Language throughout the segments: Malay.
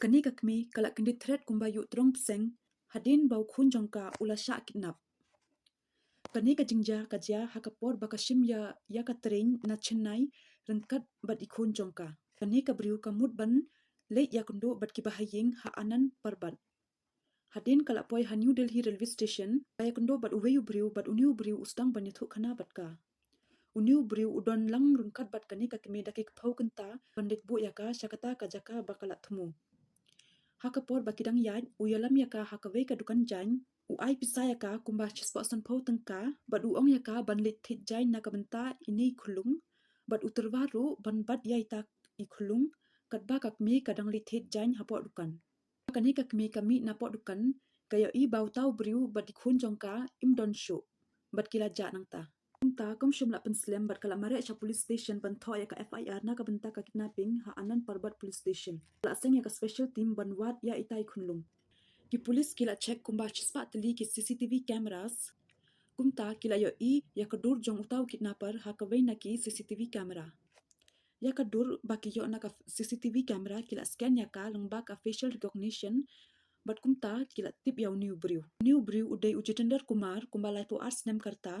Kani kakmi kalak kendi threat kumba yu trong pseng hadin bau khun jongka ula sha kidnap. Kani ka jingja kajia hakapor bakashim ya katrin na Chennai rengkat bat ikhun jongka. Kani ka briu kamut ban leit ya kundo bat kibahaying ha anan parbat. Hadin kalak poi ha New Delhi railway station ya kundo bat uweyu briu bat uniu briu ustang ban yathu khana bat ka. Uniu briu udon lang rengkat bat kani kakmi dakik pau kenta bandit bu yaka syakata kajaka bakalat thumu. Hakapor bakidang yad uyalam yaka hakawei ka dukan jain uai pisa yaka kumba chispa san pau tengka bat uong yaka ban lit thit jain nakabenta ini khulung bat uterwaru ban bat yaita ikhulung katba kakmi kadang lit thit jain hapok dukan. Kani kakmi kami napok dukan kaya i bau tau briu bat ikhun jongka imdon shu bat kilaja nangta. Kumta kom shumla penslam bat kala mare cha police station ban tho ya ka FIR na ka benta ka kidnapping ha anan parbat police station. La aseng ya ka special team ban wat ya itai khunlung. Ki police kila check kumba chispa teli ki CCTV cameras. Kumta kila yo i ya ka dur jong utau kidnapper ha ka na ki CCTV camera. Ya ka dur baki yo na ka CCTV camera kila scan ya ka lengba ka facial recognition bat kumta kila tip ya New Briu. New Briu udai Ujitender Kumar kumba Lipo Arts nem karta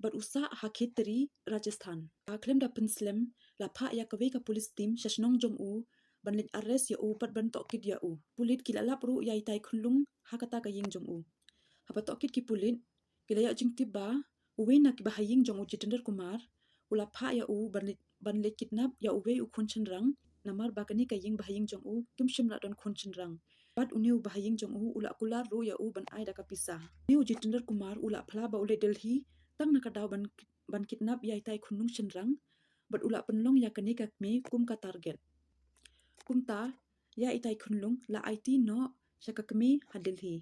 bat usa ha Khetri Rajasthan. Ha klem da penslam la pha ya ka ka police team shashnong jong u ban lit arrest ya u pat ban tokid ya u. Pulit kila lapru ya itai khunlung ha kata ka ying jong u. Ha pat tokid ki pulit kila ya jing tiba uwe na ki bahaying jong Ujitender Kumar ula pha ya u ban lit kidnap ya uwe u khun chenrang namar bakani ka ying bahaying jong u kim shimla don khun chenrang. Bat uniu bahaying jong u ula kular ru ya u ban ai da ka pisa. Ni Ujitender Kumar ula phla ba ule Delhi tang nakadaw ban kidnap ya itai khunlung chenrang bat ula penlong ya kani kakmi kum ka target. Kumta ya itai khunlung la IT no syakakmi ha Delhi.